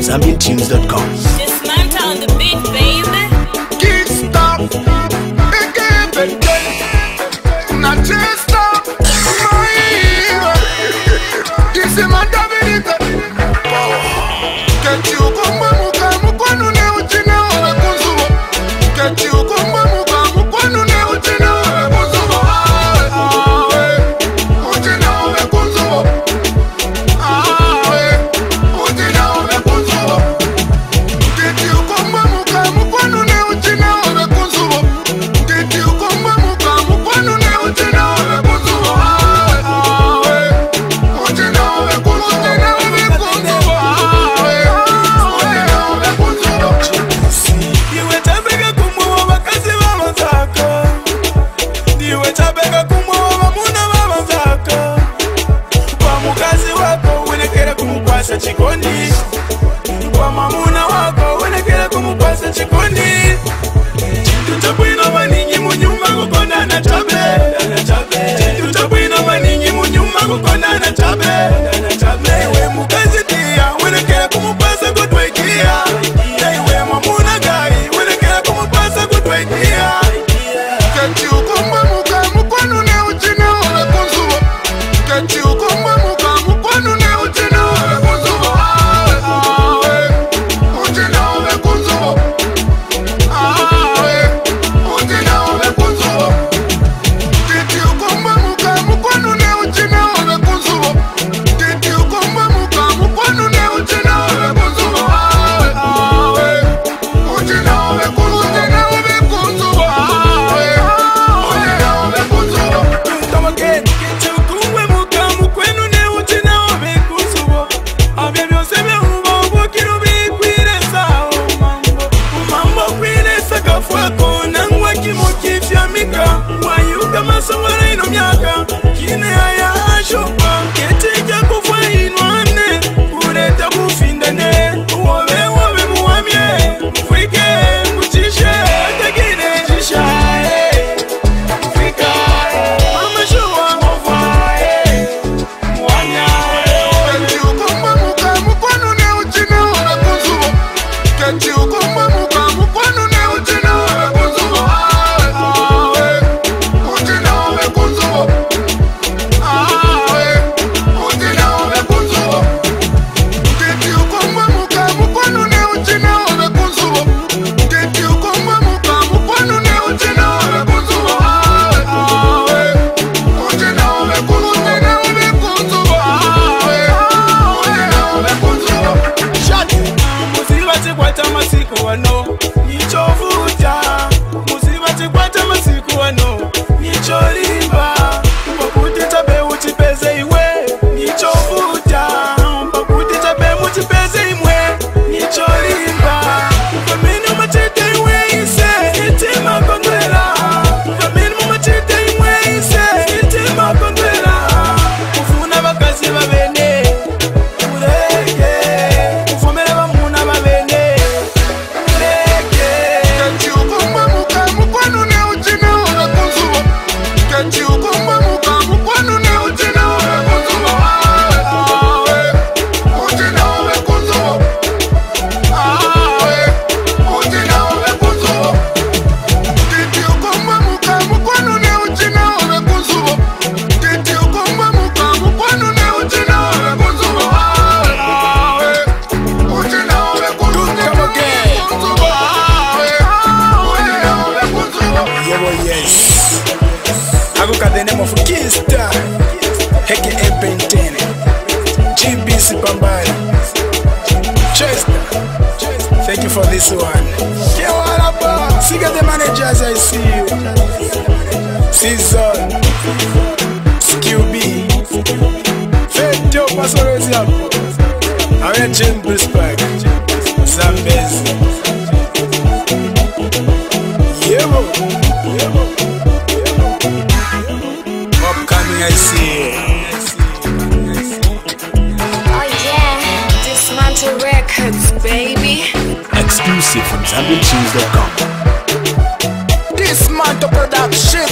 ZambianTunes.com. Dismantle on the beat, baby. Can't stop. Not just stop. This is my David. Get you come muka mukwanu ne uchine owe kunzubo. Get you come muka mukwanu ne uchine owe kunzubo. Uchine owe kunzubo. Uchine owe kunzubo. Get you come muka mukwanu ne uchine owe kunzubo. Get you come muka mukwanu ne uchine owe kunzubo. Uchine owe kunzubo. Chikondi kwa mamuna wako wenekele kumupasa chikondi tutapwino maningi munyuma kukonda na chabe tutapwino maningi munyuma kukonda na chabe we mukazi tia wenekele kumupasa kutwekia we mamuna gai wenekele kumupasa kutwekia Kati ukomba muka mukwanu ne uchine owe kunzubo. Kati ukomba muka mukwanu ne uchine owe kunzubo. Uchine owe kunzubo. Uchine owe kunzubo. Kati ukomba muka mukwanu ne uchine owe kunzubo. Kati ukomba muka mukwanu ne uchine owe kunzubo. Uchine owe kunzubo. Kine haya ashoka Keteka kufa inwane Ureta kufindane Uwe muwamye Mfrike mkuchishe Tekine jisha Mfrika Mama shuwa mwafae Mwanya Kati ukomba muka mukwanu ne uchine owe kunzubo. Kati ukomba muka mukwanu ne uchine owe kunzubo. Uchine owe kunzubo. Uchine owe kunzubo. Kati ukomba muka mukwanu ne uchine owe kunzubo. Kati ukomba muka mukwanu ne uchine owe kunzubo. Uchine owe kunzubo. Musiba chikwata masiku wano Nichovuta Musiba chikwata masiku wano Nicholimba Mpakuti chabe uchipeze iwe Nichovuta Mpakuti chabe uchipeze imwe Nicholimba Faminu machete iwe ise Itima kondwela Faminu machete iwe ise Itima kondwela Kufuna bakazi babene Ureke Kufumela bamuna babene Ureke Kati ukomba muka mukwanu ne uchine owe kunzubo. Kati ukomba muka mukwanu ne uchine owe kunzubo. Uchine owe kunzubo. Uchine owe kunzubo. Kati ukomba muka mukwanu ne uchine owe kunzubo. Kati ukomba muka mukwanu ne uchine owe kunzubo. Uchine owe kunzubo. Yes. I look at the name of Kista aka Bentene GBC Pambari Chester. Thank you for this one. Siga the managers, I see you. Season SQB Fetio Pasorezi hapo Awe Jim Brisbane Zambezi Yevo Upcoming, I see. Oh yeah, Dismantle Records, baby. Exclusive from ZambianTunes.com. Dismantle production.